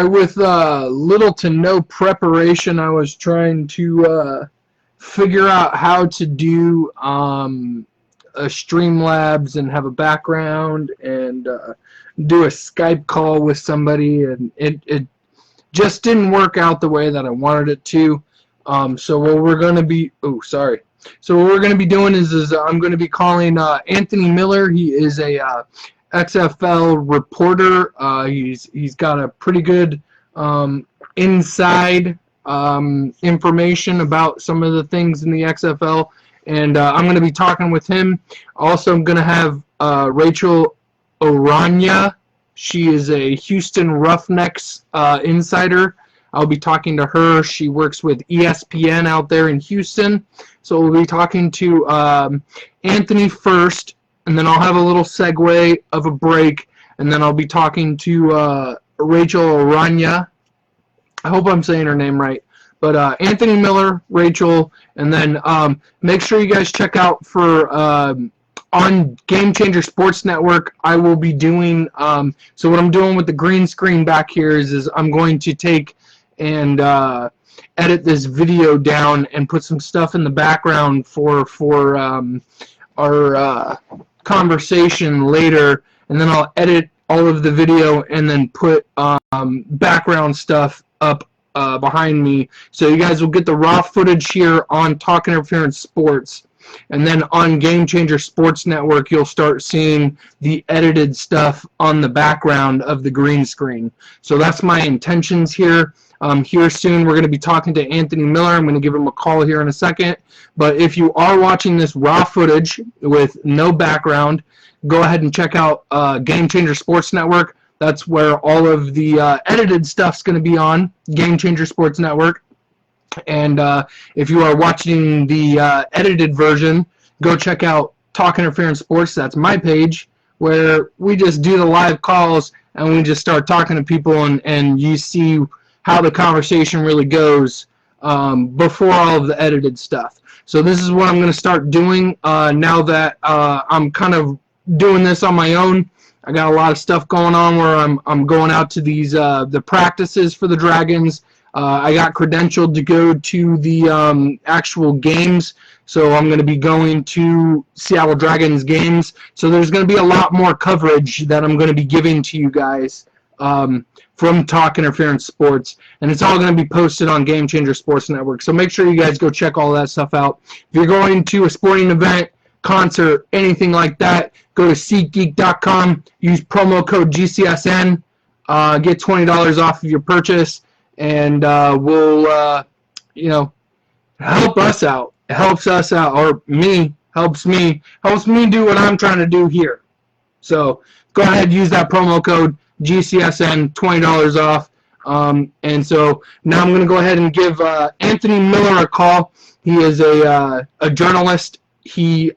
with little to no preparation, I was trying to figure out how to do a Streamlabs and have a background and do a Skype call with somebody, and it just didn't work out the way that I wanted it to. So what we're going to be, So what we're going to be doing is I'm going to be calling Anthony Miller. He is a XFL reporter. He's got a pretty good inside information about some of the things in the XFL, and I'm going to be talking with him. Also, I'm going to have Rachel Orania. She is a Houston Roughnecks insider. I'll be talking to her. She works with ESPN out there in Houston. So we'll be talking to Anthony first, and then I'll have a little segue of a break, and then I'll be talking to Rachel Orania. I hope I'm saying her name right. But Anthony Miller, Rachel, and then make sure you guys check out for on Game Changer Sports Network. I will be doing, so what I'm doing with the green screen back here is I'm going to take and edit this video down and put some stuff in the background for our conversation later, and then I'll edit all of the video and then put background stuff up behind me, so you guys will get the raw footage here on Talk Interference Sports, and then on Game Changer Sports Network you'll start seeing the edited stuff on the background of the green screen. So that's my intentions here. Here soon we're going to be talking to Anthony Miller. I'm going to give him a call here in a second. But if you are watching this raw footage with no background, go ahead and check out Game Changer Sports Network. That's where all of the edited stuff's going to be on, Game Changer Sports Network. And if you are watching the edited version, go check out Talk Interference Sports. That's my page, where we just do the live calls and we just start talking to people, and you see how the conversation really goes before all of the edited stuff. So this is what I'm going to start doing now that I'm kind of doing this on my own. I got a lot of stuff going on where I'm going out to these the practices for the Dragons. I got credentialed to go to the actual games, so I'm going to be going to Seattle Dragons games. So there's going to be a lot more coverage that I'm going to be giving to you guys from Talk Interference Sports, and it's all going to be posted on Game Changer Sports Network. So make sure you guys go check all that stuff out. If you're going to a sporting event, concert, anything like that, go to SeatGeek.com, use promo code GCSN, get $20 off of your purchase, and we'll, help us out. It helps us out, or helps me do what I'm trying to do here. So go ahead, use that promo code GCSN, $20 off. And so now I'm going to go ahead and give Anthony Miller a call. He is a journalist. He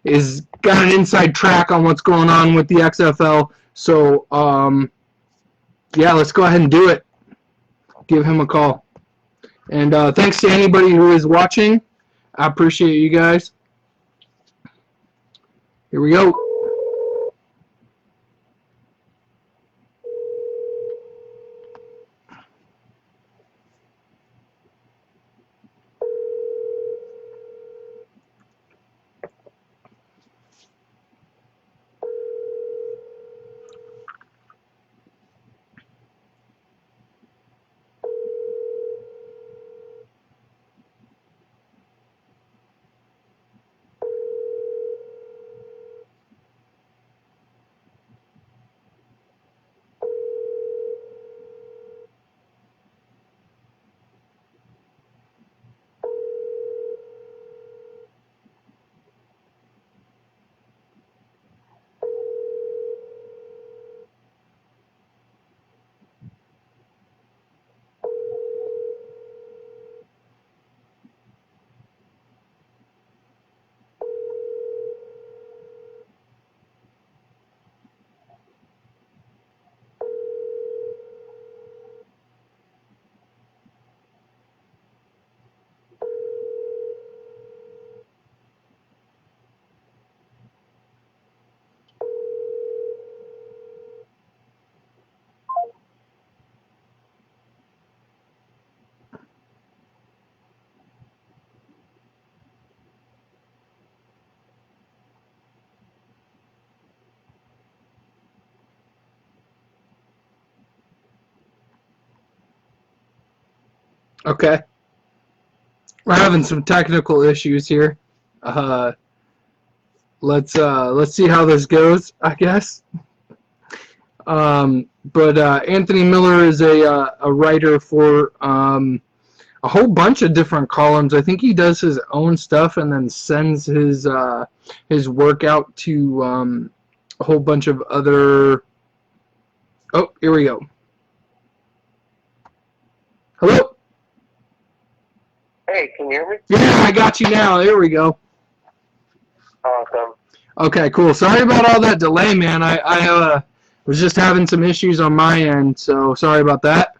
is got an inside track on what's going on with the XFL. So, yeah, let's go ahead and do it. Give him a call. And thanks to anybody who is watching. I appreciate you guys. Here we go. Okay. We're having some technical issues here. Let's see how this goes, I guess. But Anthony Miller is a writer for a whole bunch of different columns. I think he does his own stuff and then sends his work out to a whole bunch of other. Oh, here we go. Hello? Hey, can you hear me? Yeah, I got you now. There we go. Awesome. Okay, cool. Sorry about all that delay, man. I was just having some issues on my end, so sorry about that.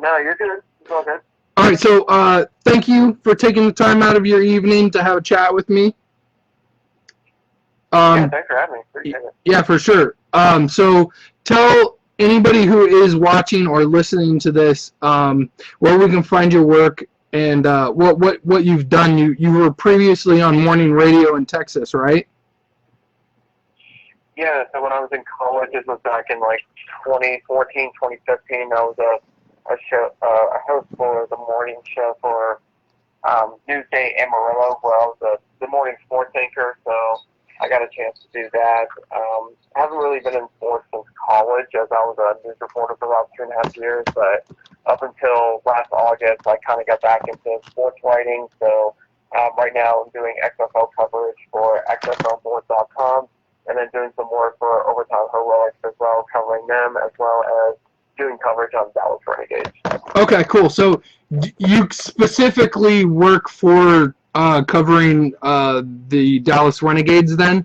No, you're good. It's all good. All right, so thank you for taking the time out of your evening to have a chat with me. Yeah, thanks for having me. Appreciate it. Yeah, for sure. So tell anybody who is watching or listening to this where we can find your work and what you've done. You were previously on morning radio in Texas, right? Yeah, so when I was in college, it was back in like 2014, 2015. I was a host for the morning show for Newsday Amarillo, where I was the morning sports anchor. So I got a chance to do that. I haven't really been in sports since college, as I was a news reporter for about 2.5 years. But up until last August, I kind of got back into sports writing. So right now, I'm doing XFL coverage for XFLBoard.com. And then doing some work for Overtime Heroics as well, covering them, as well as doing coverage on Dallas Renegades. Okay, cool. So you specifically work for covering the Dallas Renegades then?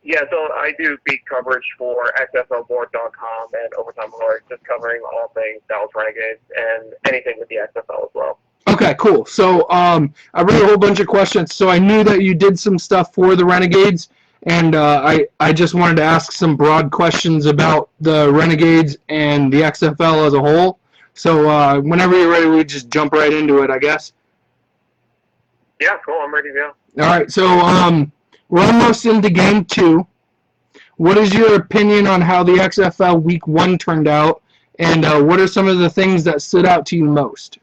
Yeah, so I do beat coverage for XFLBoard.com and Overtime Heroics, just covering all things Dallas Renegades and anything with the XFL as well. Okay, cool. So I read a whole bunch of questions, so I knew that you did some stuff for the Renegades, and I just wanted to ask some broad questions about the Renegades and the XFL as a whole. So whenever you're ready, we just jump right into it, I guess. Yeah, cool. I'm ready to go. All right, so we're almost into Game 2. What is your opinion on how the XFL Week 1 turned out, and what are some of the things that stood out to you most?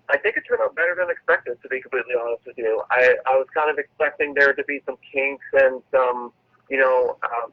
I think it turned out better than expected, to be completely honest with you. I was kind of expecting there to be some kinks and some,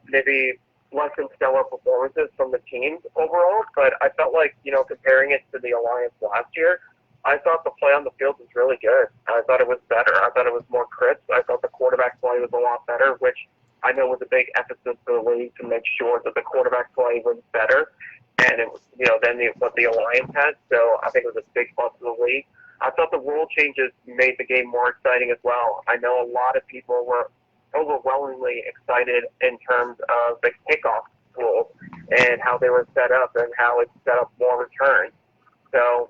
maybe less than stellar performances from the teams overall, but I felt like, comparing it to the Alliance last year, I thought the play on the field was really good. I thought it was better. I thought it was more crisp. I thought the quarterback play was a lot better, which I know was a big emphasis for the league to make sure that the quarterback play was better. And it was, than what the Alliance had. So I think it was a big plus for the league. I thought the rule changes made the game more exciting as well. I know a lot of people were overwhelmingly excited in terms of the kickoff rules and how they were set up and how it set up more returns. So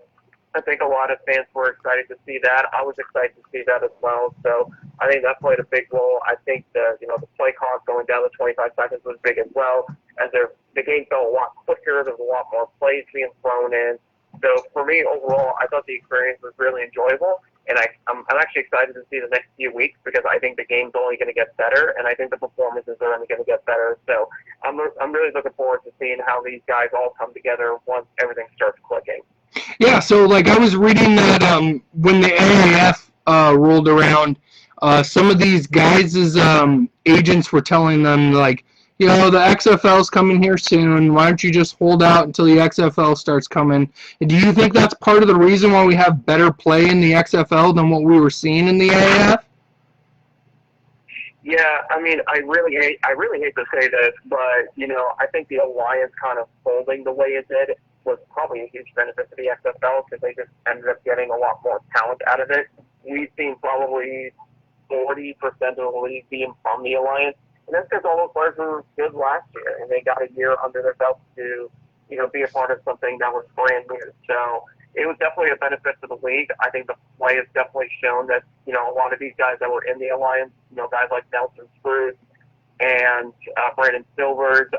I think a lot of fans were excited to see that. I was excited to see that as well. So I think that played a big role. I think the play clock going down to 25 seconds was big as well. As the game felt a lot quicker, there was a lot more plays being thrown in. So for me, overall, I thought the experience was really enjoyable, and I'm actually excited to see the next few weeks because I think the game's only going to get better, and I think the performances are only going to get better. So I'm really looking forward to seeing how these guys all come together once everything starts clicking. Yeah, so like I was reading that when the AAF rolled around, some of these guys' agents were telling them like, the XFL's coming here soon. Why don't you just hold out until the XFL starts coming? And do you think that's part of the reason why we have better play in the XFL than what we were seeing in the AAF? Yeah, I mean, I really hate to say this, but I think the Alliance kind of folding the way it did was probably a huge benefit to the XFL because they just ended up getting a lot more talent out of it. We've seen probably 40% of the league being from the Alliance. And that's because all those players were good last year, and they got a year under their belt to, be a part of something that was brand new. So it was definitely a benefit to the league. I think the play has definitely shown that, a lot of these guys that were in the Alliance, guys like Nelson Spruce and Brandon Silvers,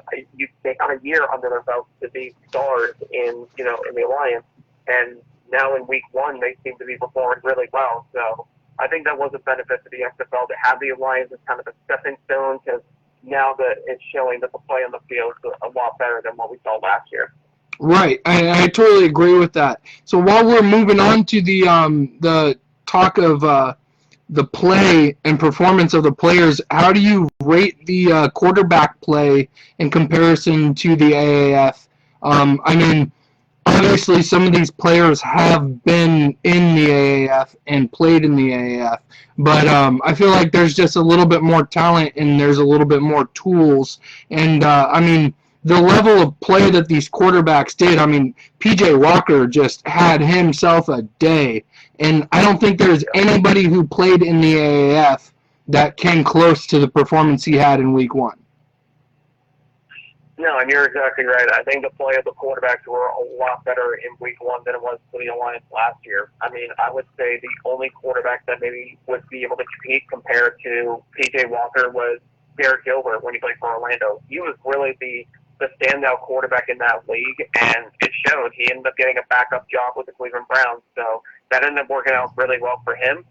they got a year under their belt to be stars in the Alliance. And now in week 1, they seem to be performing really well. So I think that was a benefit to the XFL to have the Alliance as kind of a stepping stone because now that it's showing that the play on the field is a lot better than what we saw last year. Right, I totally agree with that. So while we're moving on to the talk of the play and performance of the players, how do you rate the quarterback play in comparison to the AAF? I mean, obviously some of these players have been in the AAF and played in the AAF, but I feel like there's just a little bit more talent and there's a little bit more tools. And I mean, the level of play that these quarterbacks did, I mean, PJ Walker just had himself a day. And I don't think there's anybody who played in the AAF that came close to the performance he had in week one. No, and you're exactly right. I think the play of the quarterbacks were a lot better in week one than it was for the Alliance last year. I mean, I would say the only quarterback that maybe would be able to compete compared to PJ Walker was Derek Gilbert when he played for Orlando. He was really the standout quarterback in that league, and it showed. He ended up getting a backup job with the Cleveland Browns, so that ended up working out really well for him.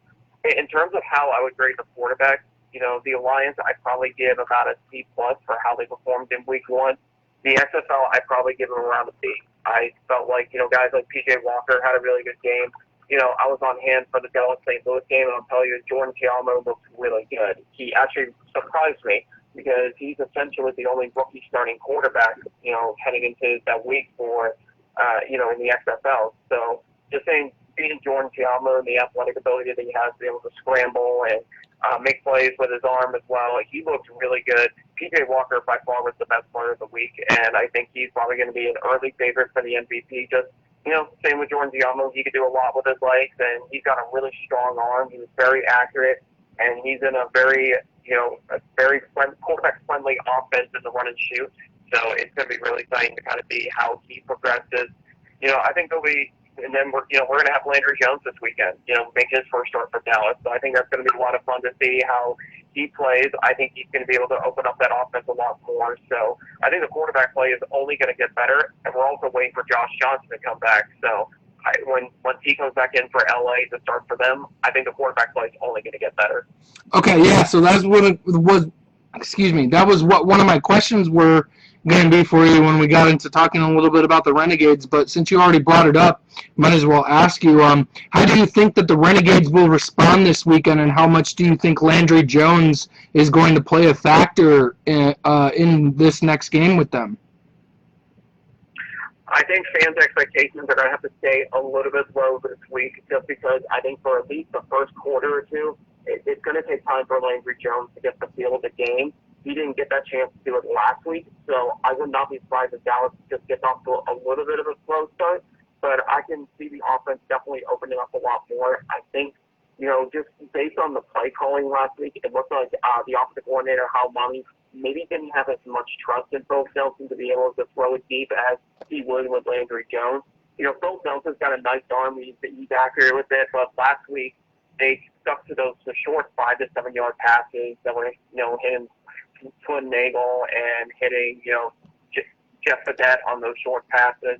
In terms of how I would grade the quarterback, the Alliance, I'd probably give about a C plus for how they performed in week one. The XFL, I'd probably give them around a B. I felt like, guys like PJ Walker had a really good game. I was on hand for the Dallas St. Louis game, and I'll tell you, Jordan Chiamo looked really good. He actually surprised me because he's essentially the only rookie starting quarterback, heading into that week for, in the XFL. So just saying, seeing Jordan Chiamo and the athletic ability that he has to be able to scramble and make plays with his arm as well. He looked really good. PJ Walker by far was the best player of the week, and I think he's probably going to be an early favorite for the MVP. Just, same with Jordan Giammo. He could do a lot with his legs, and he's got a really strong arm. He was very accurate, and he's in a very, a very quarterback-friendly offense in the run and shoot. So it's going to be really exciting to kind of see how he progresses. I think there'll be, and then we're going to have Landry Jones this weekend, make his first start for Dallas. So I think that's going to be a lot of fun to see how he plays. I think he's going to be able to open up that offense a lot more. So I think the quarterback play is only going to get better, and we're also waiting for Josh Johnson to come back. So once he comes back in for LA to start for them, I think the quarterback play is only going to get better. Okay, yeah, so that's what it was. Excuse me. That was what one of my questions were going to be for you when we got into talking a little bit about the Renegades. But since you already brought it up, might as well ask you: how do you think that the Renegades will respond this weekend, and how much do you think Landry Jones is going to play a factor in this next game with them? I think fans' expectations are going to have to stay a little bit low this week, just because I think for at least the first quarter or two, it's going to take time for Landry Jones to get the feel of the game. He didn't get that chance to do it last week, so I would not be surprised if Dallas just gets off to a little bit of a slow start. But I can see the offense definitely opening up a lot more. I think, just based on the play calling last week, it looked like the offensive coordinator, Hal Mommy, maybe didn't have as much trust in Phil Nelson to be able to throw it deep as he would with Landry Jones. Phil Nelson's got a nice arm. He's accurate with it, but last week they stuck to the short 5 to 7 yard passes that were, hitting Twin Nagel and hitting, Jeff Fadette on those short passes.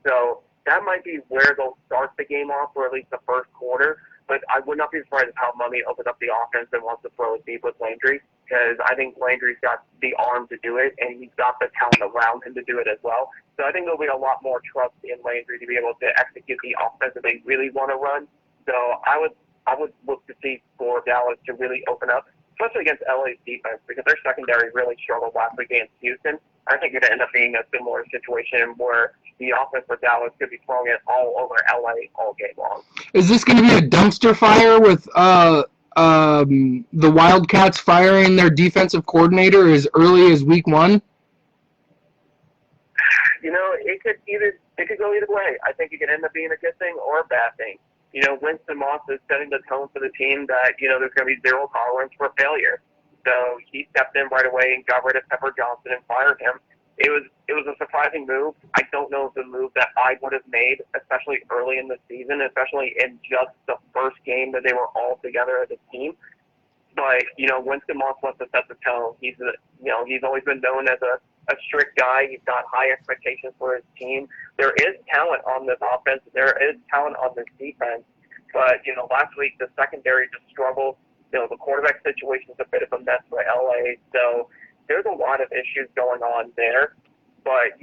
So that might be where they'll start the game off, or at least the first quarter. But I would not be surprised if Hal Mummy opens up the offense and wants to throw it deep with Landry, because I think Landry's got the arm to do it, and he's got the talent around him to do it as well. So I think there'll be a lot more trust in Landry to be able to execute the offense that they really want to run. So I would look to see for Dallas to really open up, especially against LA's defense, because their secondary really struggled last week against Houston. I think it could end up being a similar situation where the offense for Dallas could be throwing it all over LA all game long. Is this going to be a dumpster fire with the Wildcats firing their defensive coordinator as early as week one? It could go either way. I think it could end up being a good thing or a bad thing. Winston Moss is setting the tone for the team that, there's going to be zero tolerance for failure. So he stepped in right away and got rid of Pepper Johnson and fired him. It was a surprising move. I don't know if the move that I would have made, especially early in the season, especially in just the first game that they were all together as a team. But, Winston Moss wants to set the tone. He's always been known as a strict guy. He's got high expectations for his team. There is talent on this offense. There is talent on this defense. But, last week the secondary just struggled. The quarterback situation is a bit of a mess for LA. So there's a lot of issues going on there. But,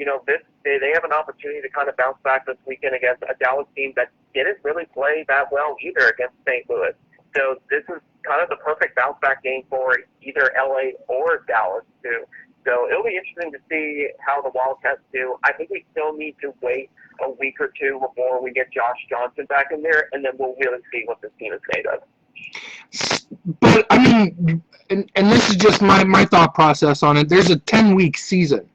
they have an opportunity to kind of bounce back this weekend against a Dallas team that didn't really play that well either against St. Louis. So this is kind of the perfect bounce back game for either LA or Dallas too. So it'll be interesting to see how the Wildcats do. I think we still need to wait a week or two before we get Josh Johnson back in there, and then we'll really see what this team is made of. But, I mean, and this is just my thought process on it. There's a 10-week season.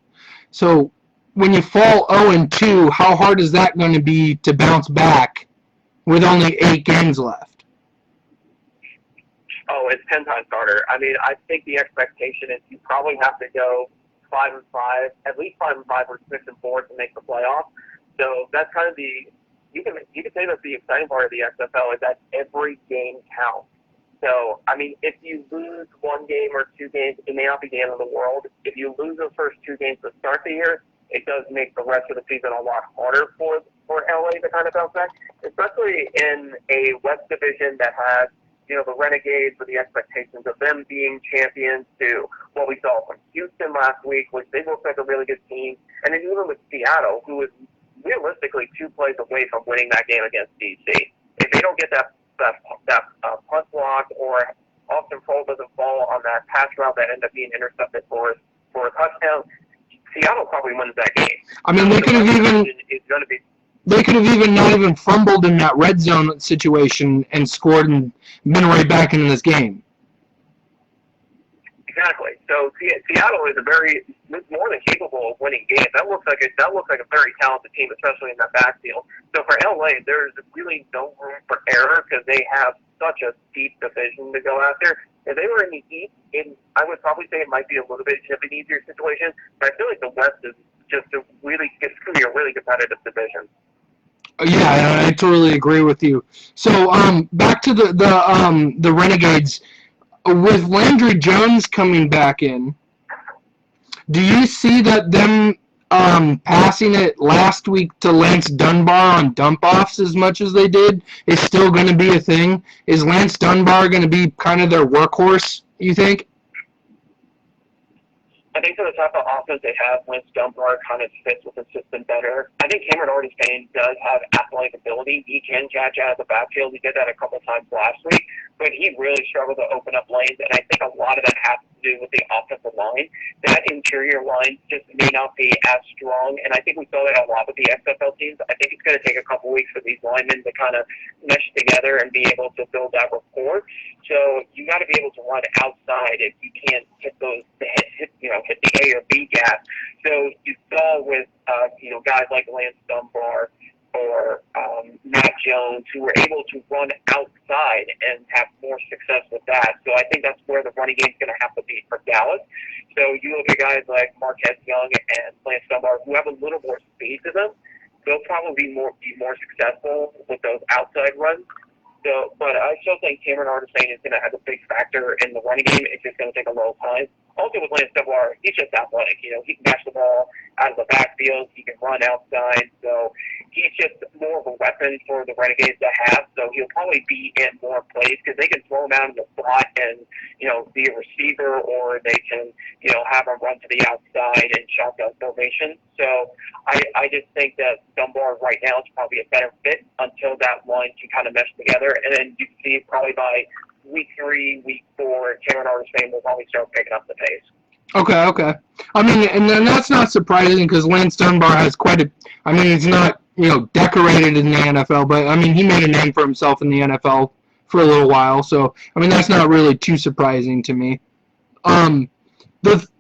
So when you fall 0-2, how hard is that going to be to bounce back with only 8 games left? Oh, it's 10 times harder. I mean, I think the expectation is you probably have to go 5-5, at least 5-5 or 6-4 to make the playoffs. So that's kind of you can say that's the exciting part of the XFL is that every game counts. So, I mean, if you lose 1 game or 2 games, it may not be the end of the world. If you lose those first 2 games to start the year, it does make the rest of the season a lot harder for LA to kind of bounce back, especially in a West Division that has, the Renegades with the expectations of them being champions to what we saw from Houston last week, which they look like a really good team. And then even with Seattle, who is realistically 2 plays away from winning that game against DC. If they don't get that punt block or Austin Prohl doesn't fall on that pass route that ended up being intercepted for a touchdown, Seattle probably wins that game. I mean, they could have even not even fumbled in that red zone situation and scored and been right back into this game. Exactly. So Seattle is more than capable of winning games. That looks like a very talented team, especially in that backfield. So for LA, there's really no room for error because they have such a deep division to go after. If they were in the East, I would probably say it might be a little bit of an easier situation. But I feel like the West is just it's going to be a really competitive division. Yeah, I totally agree with you. So, back to the Renegades. With Landry Jones coming back in, do you see that them passing it last week to Lance Dunbar on dump-offs as much as they did is still going to be a thing? Is Lance Dunbar going to be kind of their workhorse, you think? I think for the type of offense they have, Lance Dunbar kind of fits with the system better. I think Cameron Artis-Payne does have athletic ability. He can catch out of the backfield. He did that a couple times last week, but he really struggled to open up lanes, and I think a lot of that has to do with the offensive line. That interior line just may not be as strong, and I think we saw that a lot with the XFL teams. I think it's going to take a couple weeks for these linemen to kind of mesh together and be able to build that rapport. So you got to be able to run outside if you can't hit hit the A or B gap. So you saw with guys like Lance Dunbar or Matt Jones who were able to run outside and have more success with that. So I think that's where the running game is going to have to be for Dallas. So you look at guys like Marquez Young and Lance Dunbar who have a little more speed to them. They'll probably be more successful with those outside runs. So, but I still think Cameron Artis-Payne is going to have a big factor in the running game. It's just going to take a little time. Also with Lance Dunbar, he's just athletic. He can catch the ball out of the backfield. He can run outside. So he's just more of a weapon for the Renegades to have. So he'll probably be in more plays because they can throw him out in the slot and, be a receiver, or they can, have him run to the outside and shotgun formation. So I just think that Dunbar right now is probably a better fit until that line can kind of mesh together. And then you see probably by week 3, week 4, Cameron Artis-Payne will probably start picking up the pace. Okay. I mean, and then that's not surprising because Lance Dunbar has he's not, decorated in the NFL, but, he made a name for himself in the NFL for a little while. So, that's not really too surprising to me. The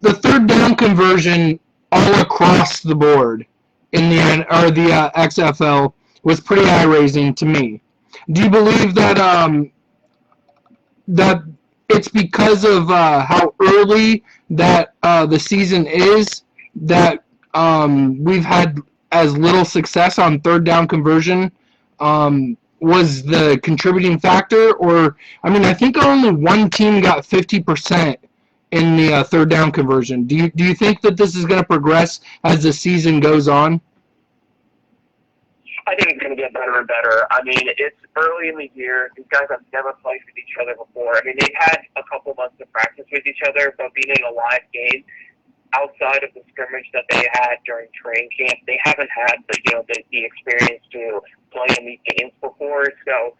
third down conversion all across the board in the XFL was pretty eye-raising to me. Do you believe that that it's because of how early that the season is that we've had as little success on third down conversion was the contributing factor? Or, I think only one team got 50% in the third down conversion. Do you think that this is going to progress as the season goes on? I think it's going to get better and better. It's early in the year. These guys have never played with each other before. They've had a couple months of practice with each other, but being in a live game, outside of the scrimmage that they had during training camp, they haven't had the experience to play in these games before. So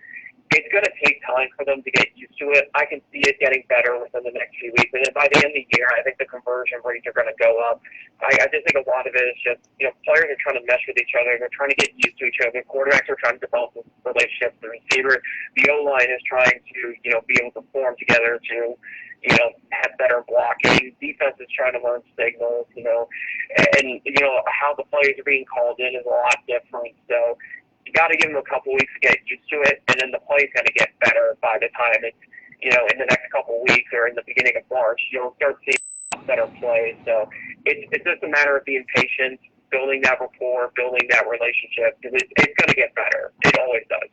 it's going to take time for them to get used to it. I can see it getting better within the next few weeks. And then by the end of the year, I think the conversion rates are going to go up. I just think a lot of it is just, players are trying to mesh with each other. They're trying to get used to each other. Quarterbacks are trying to develop relationships. The receiver, the O-line is trying to, be able to form together to, have better blocking. Defense is trying to learn signals, and, how the plays are being called in is a lot different. So, you got to give them a couple weeks to get used to it, and then the play's going to get better by the time it's, in the next couple weeks or in the beginning of March, you'll start seeing better plays. So it's just a matter of being patient, building that rapport, building that relationship, because it's going to get better. It always does.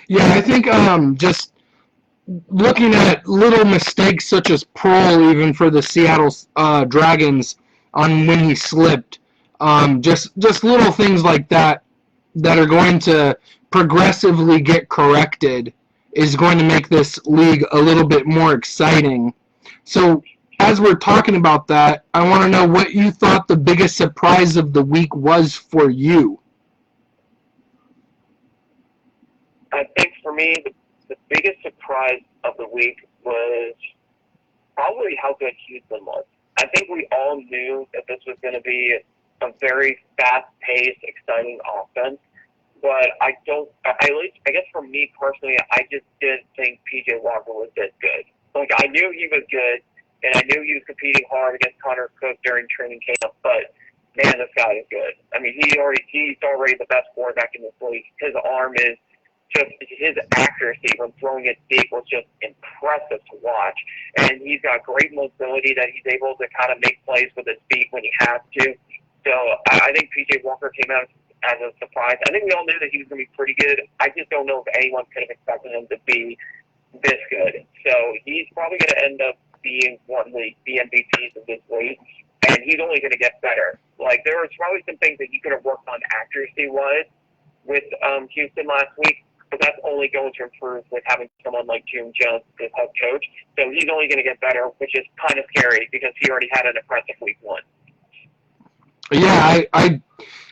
Yeah, I think just looking at little mistakes such as Pearl, even for the Seattle Dragons, on when he slipped, just little things like that are going to progressively get corrected is going to make this league a little bit more exciting. So as we're talking about that, I want to know what you thought the biggest surprise of the week was for you. I think for me, the biggest surprise of the week was probably how good Houston was. I think we all knew that this was going to be a very fast-paced, exciting offense. But I guess for me personally, I just didn't think P.J. Walker was that good. Like, I knew he was good, and I knew he was competing hard against Connor Cook during training camp, but, man, this guy is good. I mean, he's already the best quarterback in this league. His arm is just, his accuracy when throwing it deep was just impressive to watch. And he's got great mobility that he's able to kind of make plays with his feet when he has to. So I think P.J. Walker came out as a surprise. I think we all knew that he was going to be pretty good. I just don't know if anyone could have expected him to be this good. So he's probably going to end up being one of the MVPs of this league, and he's only going to get better. Like, there was probably some things that he could have worked on accuracy-wise with Houston last week, but that's only going to improve with having someone like Jim Jones as head coach. So he's only going to get better, which is kind of scary because he already had an impressive week one. Yeah,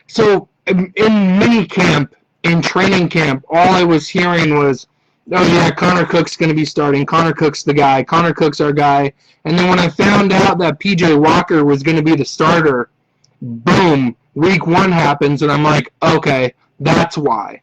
so in mini camp, in training camp, all I was hearing was, oh yeah, Connor Cook's going to be starting. Connor Cook's the guy. Connor Cook's our guy. And then when I found out that P.J. Walker was going to be the starter, boom, week one happens, and I'm like, okay, that's why.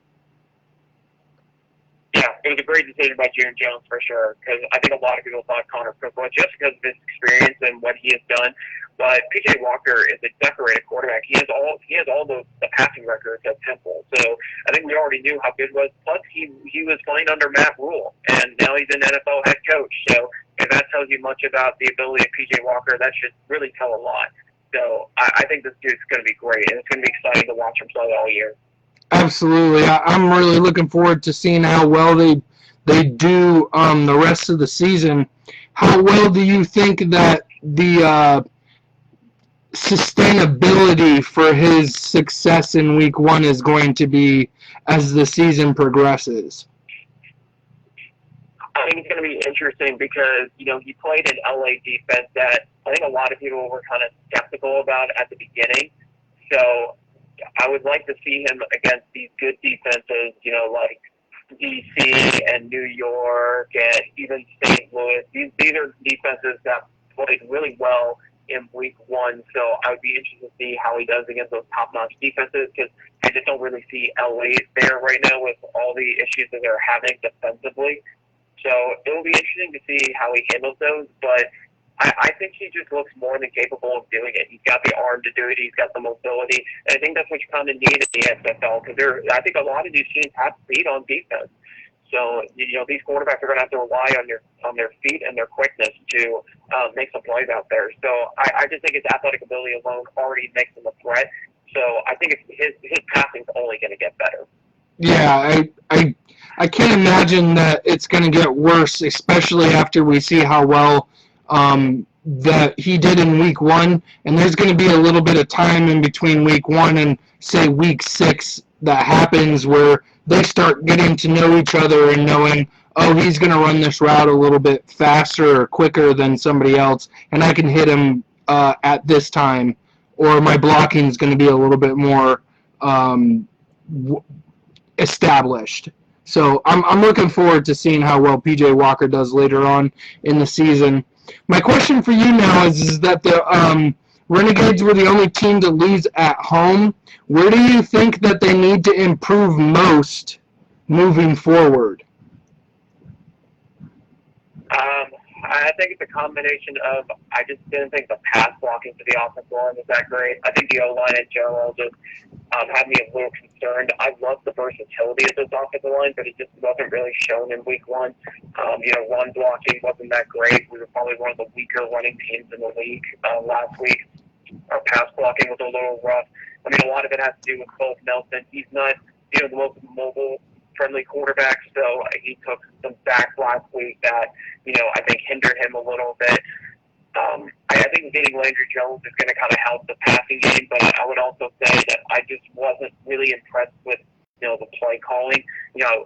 Yeah, it was a great decision by June Jones for sure, because I think a lot of people thought Connor Cook was just because of his experience and what he has done. But P.J. Walker is a decorated quarterback. He has all the passing records at Temple. So I think we already knew how good he was. Plus, he was playing under Matt Rule, and now he's an NFL head coach. So if that tells you much about the ability of P.J. Walker, that should really tell a lot. So I think this dude's going to be great, and it's going to be exciting to watch him play all year. Absolutely. I'm really looking forward to seeing how well they do the rest of the season. How well do you think that the sustainability for his success in week one is going to be as the season progresses? I think it's going to be interesting because, he played an LA defense that I think a lot of people were kind of skeptical about at the beginning. So I would like to see him against these good defenses, like DC and New York and even St. Louis. These are defenses that played really well in week one, so I would be interested to see how he does against those top-notch defenses because I just don't really see LA there right now with all the issues that they're having defensively. So it will be interesting to see how he handles those, but I think he just looks more than capable of doing it. He's got the arm to do it. He's got the mobility. And I think that's what you kind of need in the XFL because I think a lot of these teams have speed on defense. So, these quarterbacks are going to have to rely on their feet and their quickness to make some plays out there. So I just think his athletic ability alone already makes him a threat. So I think his passing's only going to get better. Yeah, I can't imagine that it's going to get worse, especially after we see how well that he did in week one. And there's going to be a little bit of time in between week one and, say, week 6 that happens where they start getting to know each other and knowing, oh, he's going to run this route a little bit faster or quicker than somebody else, and I can hit him at this time, or my blocking is going to be a little bit more established. So I'm looking forward to seeing how well PJ Walker does later on in the season. My question for you now is that the Renegades were the only team to lose at home. Where do you think that they need to improve most moving forward? I think it's a combination of, I just didn't think the pass blocking to the offensive line was that great. I think the O-line in general just had me a little concerned. I love the versatility of this offensive line, but it just wasn't really shown in week one. Run blocking wasn't that great. We were probably one of the weaker running teams in the league last week. Our pass blocking was a little rough. I mean, a lot of it has to do with Colt Nelson. He's not, the most mobile-friendly quarterback, so he took some sacks last week that, I think hindered him a little bit. I think getting Landry Jones is going to kind of help the passing game, but I would also say that I just wasn't really impressed with, the play calling.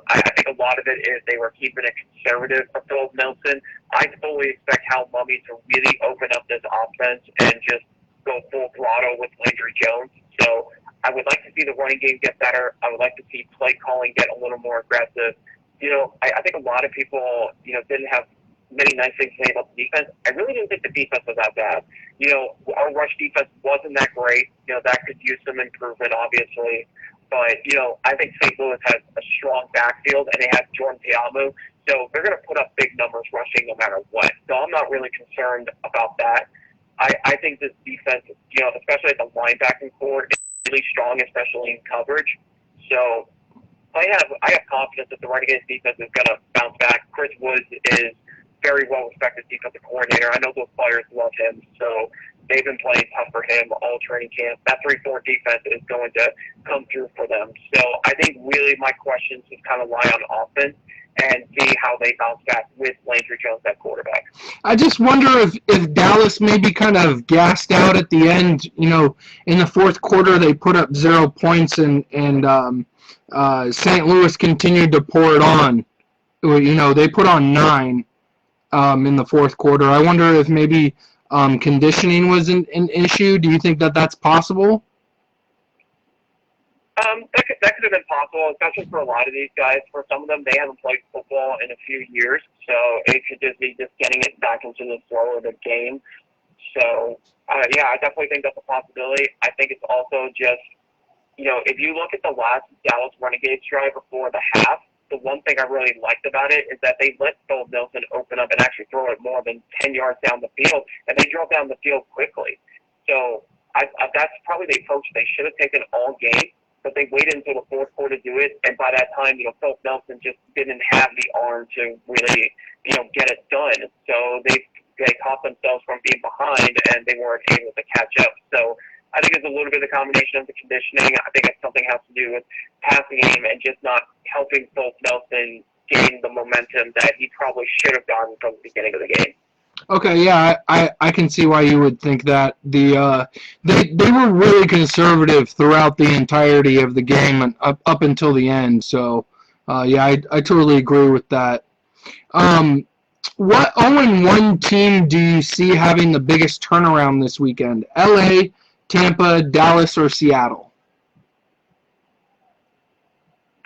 I think a lot of it is they were keeping it conservative for Philip Nelson. I fully expect Hal Mumme to really open up this offense and just go full throttle with Landry Jones. So I would like to see the running game get better. I would like to see play calling get a little more aggressive. I think a lot of people, didn't have many nice things to say about the defense. I really didn't think the defense was that bad. Our rush defense wasn't that great. That could use some improvement, obviously. But, I think St. Louis has a strong backfield, and they have Jordan Ta'amu. So they're going to put up big numbers rushing no matter what. So I'm not really concerned about that. I think this defense, especially at the linebacking core, is really strong, especially in coverage. So I have confidence that the Renegades defense is going to bounce back. Chris Woods is very well-respected defensive coordinator. I know those players love him, so they've been playing tough for him all training camp. That 3-4 defense is going to come through for them. So I think really my questions just kind of lie on offense and see how they bounce back with Landry Jones at quarterback. I just wonder if Dallas maybe kind of gassed out at the end. In the fourth quarter they put up 0 points and St. Louis continued to pour it on. They put on 9 in the fourth quarter. I wonder if maybe conditioning was an issue. Do you think that that's possible? That could have been possible, especially for a lot of these guys. For some of them, they haven't played football in a few years, so it could just be just getting it back into the flow of the game. So, I definitely think that's a possibility. I think it's also just, if you look at the last Dallas Renegades drive before the half, the one thing I really liked about it is that they let Phil Nelson open up and actually throw it more than 10 yards down the field, and they drove down the field quickly. So that's probably the approach they should have taken all game, but they waited until the fourth quarter to do it, and by that time, Phil Nelson just didn't have the arm to really, get it done. So they caught themselves from being behind, and they weren't able to catch up. So I think it's a little bit of a combination of the conditioning. I think it's something has to do with passing game and just not helping Phil Nelson gain the momentum that he probably should have gotten from the beginning of the game. Okay, yeah, I can see why you would think that. They were really conservative throughout the entirety of the game and up until the end. So, I totally agree with that. What 0-1 team do you see having the biggest turnaround this weekend? LA, Tampa, Dallas, or Seattle?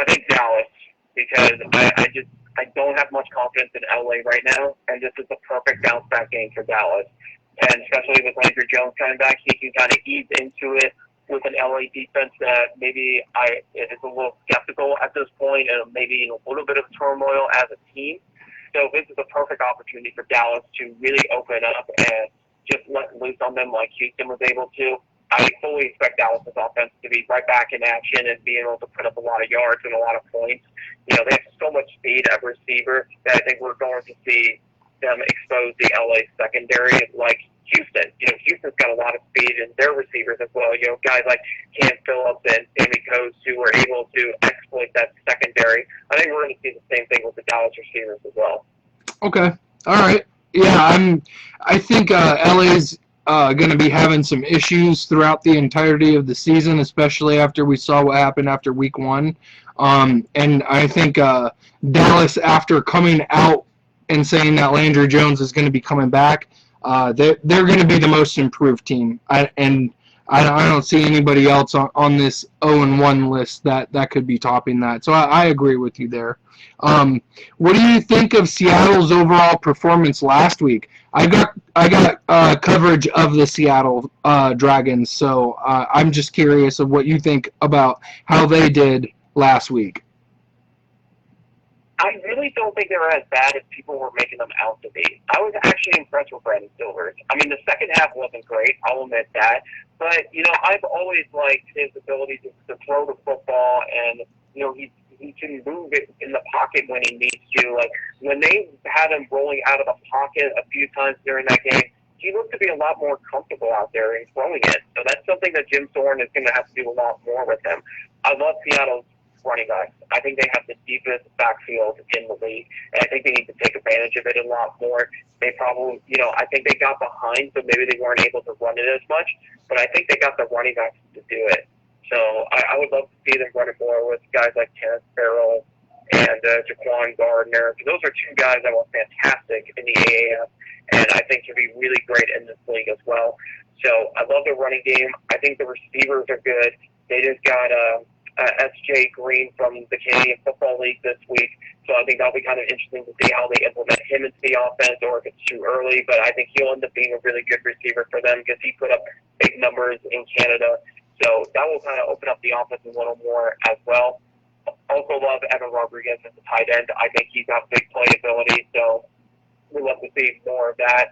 I think Dallas, because I don't have much confidence in LA right now, and this is the perfect bounce back game for Dallas. And especially with Landry Jones coming back, he can kind of ease into it with an LA defense that maybe is a little skeptical at this point and maybe in a little bit of turmoil as a team. So this is a perfect opportunity for Dallas to really open up and just let loose on them like Houston was able to. I fully expect Dallas' offense to be right back in action and being able to put up a lot of yards and a lot of points. They have so much speed at receiver that I think we're going to see them expose the LA secondary like Houston. Houston's got a lot of speed in their receivers as well. Guys like Cam Phillips and Sammy Coates who are able to exploit that secondary. I think we're going to see the same thing with the Dallas receivers as well. Okay. All right. Yeah, I think LA's going to be having some issues throughout the entirety of the season, especially after we saw what happened after week 1. And I think Dallas, after coming out and saying that Landry Jones is going to be coming back, they're going to be the most improved team. I don't see anybody else on this 0-1 list that could be topping that. So I agree with you there. What do you think of Seattle's overall performance last week? I got coverage of the Seattle Dragons, so I'm just curious of what you think about how they did last week. I really don't think they were as bad as people were making them out to be. I was actually impressed with Brandon Silvers. I mean, the second half wasn't great, I'll admit that. But, I've always liked his ability to throw the football, and, he can move it in the pocket when he needs to. Like, when they had him rolling out of the pocket a few times during that game, he looked to be a lot more comfortable out there in throwing it. So that's something that Jim Thorne is going to have to do a lot more with him. I love Seattle's running backs. I think they have the deepest backfield in the league, and I think they need to take advantage of it a lot more. They probably, I think they got behind, so maybe they weren't able to run it as much, but I think they got the running backs to do it. So I would love to see them running more with guys like Kenneth Farrell and Jaquan Gardner. Those are two guys that were fantastic in the AAF, and I think could be really great in this league as well. So I love the running game. I think the receivers are good. They just got S.J. Green from the Canadian Football League this week, so I think that'll be kind of interesting to see how they implement him into the offense, or if it's too early. But I think he'll end up being a really good receiver for them because he put up big numbers in Canada. So that will kind of open up the offense a little more as well. Also love Evan Rodriguez as a tight end. I think he's got big playability, so we'd love to see more of that.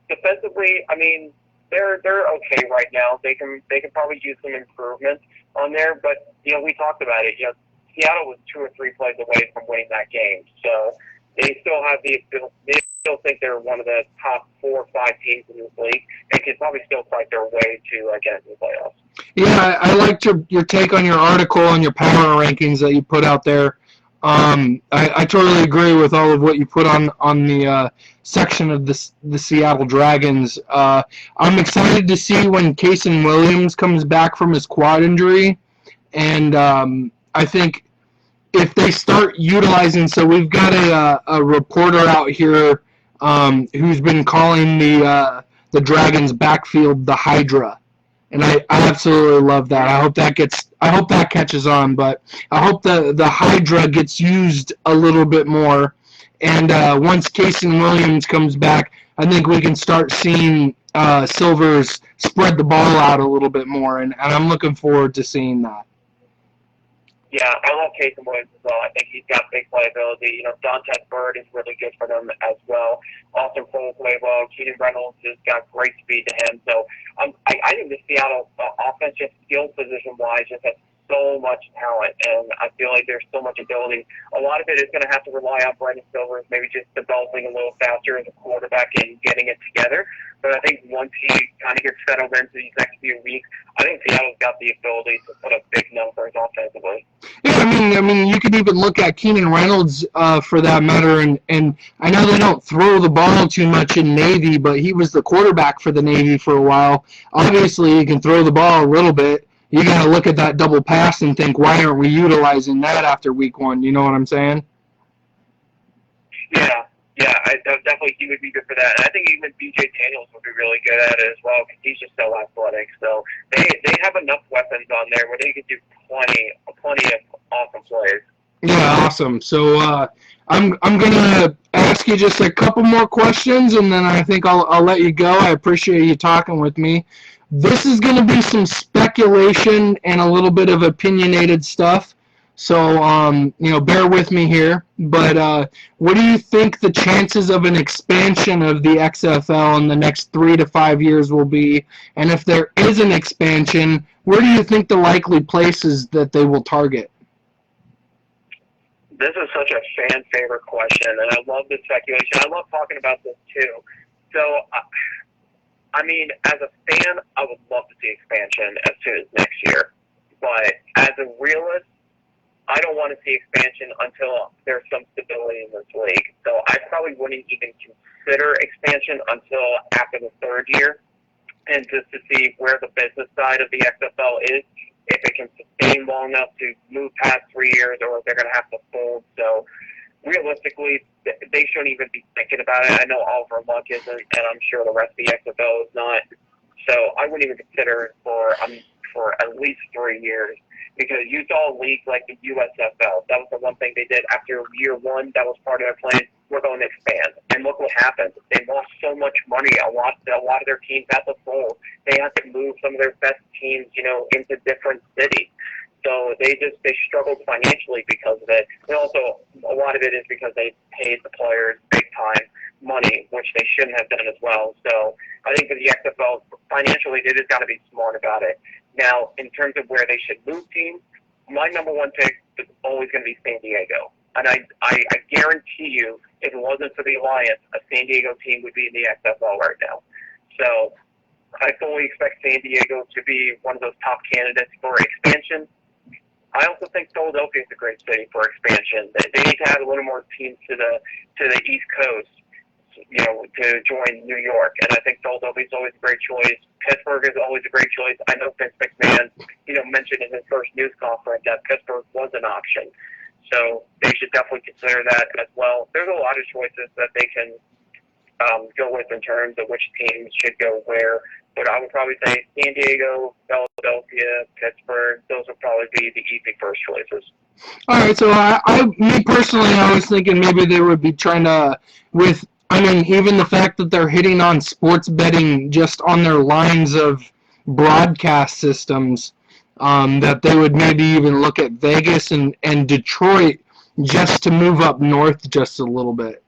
Defensively, I mean, they're okay right now. They can probably use some improvements on there, but we talked about it. Seattle was 2 or 3 plays away from winning that game, so they still have the ability. They still think they're one of the top 4 or 5 teams in this league, and can probably still fight their way to get into the playoffs. Yeah, I liked your take on your article and your power rankings that you put out there. I totally agree with all of what you put on the section of the Seattle Dragons. I'm excited to see when Kason Williams comes back from his quad injury, and I think if they start utilizing, so we've got a reporter out here who's been calling the Dragons backfield the Hydra. And I absolutely love that. I hope that catches on, but I hope the Hydra gets used a little bit more. And once Kason Williams comes back, I think we can start seeing Silvers spread the ball out a little bit more, and I'm looking forward to seeing that. Yeah, I love Kason Williams as well. I think he's got big playability. Dontez Bird is really good for them as well. Austin Cole played well. Keenan Reynolds has got great speed to him. So I think the Seattle offense, just skill position-wise, just has so much talent, and I feel like there's so much ability. A lot of it is going to have to rely on Brandon Silvers, maybe just developing a little faster as a quarterback and getting it together. But I think once he kind of gets settled into these next few weeks, I think Seattle's got the ability to put up big numbers offensively. Yeah, I mean, you could even look at Keenan Reynolds for that matter, and I know they don't throw the ball too much in Navy, but he was the quarterback for the Navy for a while. Obviously, he can throw the ball a little bit. You got to look at that double pass and think, why aren't we utilizing that after week 1? You know what I'm saying? Yeah, definitely he would be good for that. And I think even B.J. Daniels would be really good at it as well because he's just so athletic. So they have enough weapons on there where they could do plenty of awesome plays. Yeah, awesome. So I'm gonna ask you just a couple more questions, and then I think I'll let you go. I appreciate you talking with me. This is going to be some speculation and a little bit of opinionated stuff. So, bear with me here. But what do you think the chances of an expansion of the XFL in the next 3 to 5 years will be? And if there is an expansion, where do you think the likely places that they will target? This is such a fan favorite question, and I love the speculation. I love talking about this too. So, I mean, as a fan, I would love to see expansion as soon as next year. But as a realist, I don't want to see expansion until there's some stability in this league. So I probably wouldn't even consider expansion until after the 3rd year, and just to see where the business side of the XFL is, if it can sustain long enough to move past 3 years, or if they're going to have to fold. So realistically, they shouldn't even be thinking about it. I know Oliver Luck isn't, and I'm sure the rest of the XFL is not. So I wouldn't even consider it for at least 3 years. Because you saw a league like the USFL. That was the one thing they did after year one. That was part of their plan. We're going to expand. And look what happened. They lost so much money. A lot of their teams had to fold. They had to move some of their best teams, into different cities. So they struggled financially because of it. And also, a lot of it is because they paid the players big time money, which they shouldn't have done as well. So I think for the XFL, financially, they just got to be smart about it. Now, in terms of where they should move teams, my number one pick is always going to be San Diego. And I guarantee you, if it wasn't for the Alliance, a San Diego team would be in the XFL right now. So I fully expect San Diego to be one of those top candidates for expansion. I also think Philadelphia is a great city for expansion. They need to add a little more teams to the East Coast, to join New York. And I think Philadelphia is always a great choice. Pittsburgh is always a great choice. I know Vince McMahon, mentioned in his first news conference that Pittsburgh was an option. So they should definitely consider that as well. There's a lot of choices that they can go with in terms of which teams should go where. But I would probably say San Diego, Philadelphia, Pittsburgh, those would probably be the easy first choices. All right, so me personally, I was thinking maybe they would be trying to, even the fact that they're hitting on sports betting just on their lines of broadcast systems, that they would maybe even look at Vegas and Detroit just to move up north just a little bit.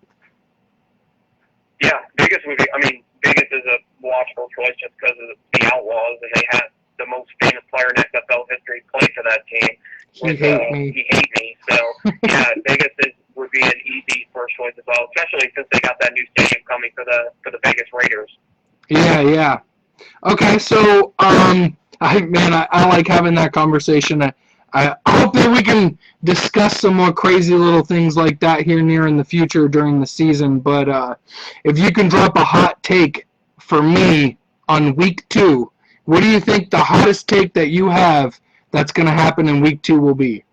Yeah, Vegas is a watchful choice just because of the Outlaws, and they had the most famous player in XFL history play for that team. He hate me. So, yeah, Vegas would be an easy first choice as well, especially since they got that new stadium coming for the Vegas Raiders. Yeah. Okay, so I like having that conversation. I hope that we can discuss some more crazy little things like that here near in the future during the season. But if you can drop a hot take for me on week 2, what do you think the hottest take that you have that's going to happen in week 2 will be?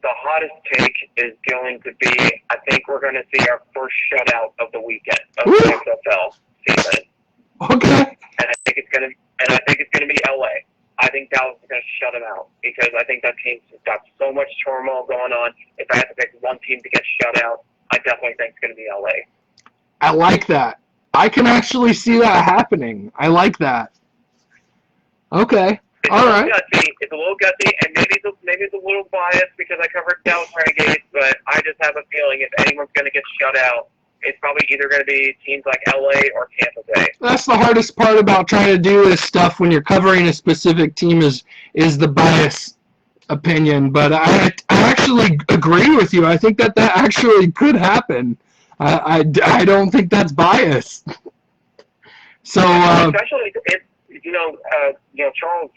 The hottest take is going to be, I think we're going to see our first shutout of the weekend of the XFL season. Okay. And I think it's going to be LA. I think Dallas is going to shut them out because I think that team's got so much turmoil going on. If I had to pick one team to get shut out, I definitely think it's going to be LA. I like that. I can actually see that happening. I like that. Okay. All right. It's a little gutsy, and maybe it's a little biased because I covered Dallas Renegades, but I just have a feeling if anyone's going to get shut out, it's probably either going to be teams like LA or Tampa Bay. That's the hardest part about trying to do this stuff when you're covering a specific team is the bias opinion. But I actually agree with you. I think that actually could happen. I don't think that's biased. So especially if Charles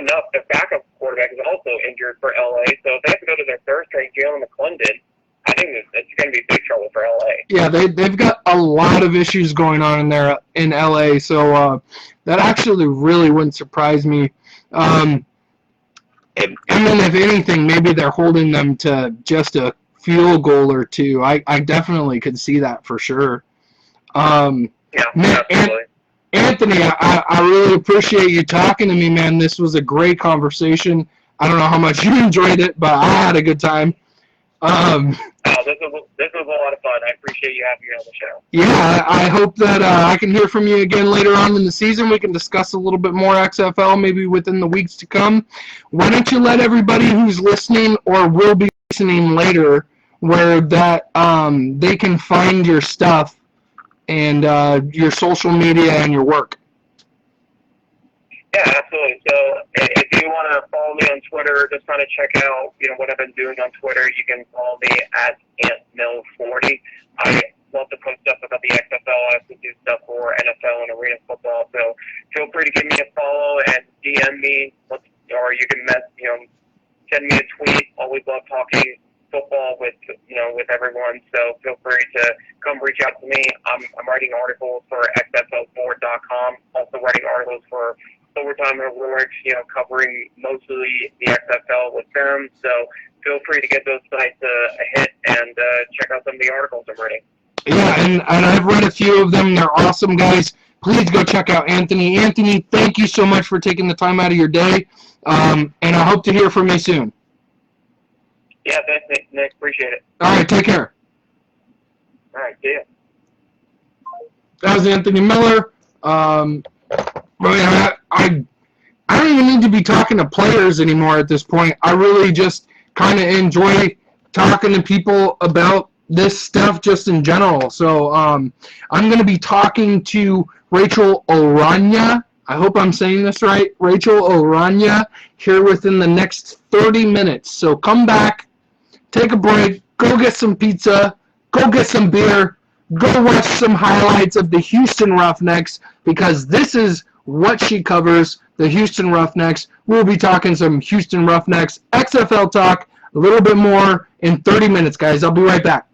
Knupp, the backup quarterback, is also injured for LA. So if they have to go to their third string, Jalen McClendon, I think it's going to be big trouble for LA. Yeah, they've got a lot of issues going on in LA, so that actually really wouldn't surprise me. If anything, maybe they're holding them to just a field goal or two. I definitely could see that for sure. Absolutely. Anthony, I really appreciate you talking to me, man. This was a great conversation. I don't know how much you enjoyed it, but I had a good time. This was a lot of fun. I appreciate you having me on the show. Yeah, I hope that I can hear from you again later on in the season. We can discuss a little bit more XFL maybe within the weeks to come. Why don't you let everybody who's listening or will be listening later where that they can find your stuff and your social media and your work? Yeah, absolutely. So if you want to follow me on Twitter, just kind of check out, what I've been doing on Twitter. You can follow me at AntMill40. I love to post stuff about the XFL. I also do stuff for NFL and arena football. So feel free to give me a follow and DM me, or you can send me a tweet. Always love talking football with everyone. So feel free to come reach out to me. I'm writing articles for XFLBoard.com. Also writing articles for Overtime Awards, covering mostly the XFL with them. So feel free to give those sites a hit and check out some of the articles I'm writing. Yeah, and I've read a few of them. They're awesome, guys. Please go check out Anthony. Anthony, thank you so much for taking the time out of your day, and I hope to hear from you soon. Yeah, thanks, Nick. Appreciate it. All right, take care. All right, see ya. That was Anthony Miller. I don't even need to be talking to players anymore at this point. I really just kind of enjoy talking to people about this stuff just in general. So I'm going to be talking to Rachel Orania. I hope I'm saying this right. Rachel Orania here within the next 30 minutes. So come back, take a break, go get some pizza, go get some beer, go watch some highlights of the Houston Roughnecks, because this is what she covers, the Houston Roughnecks. We'll be talking some Houston Roughnecks XFL talk, a little bit more in 30 minutes, guys. I'll be right back.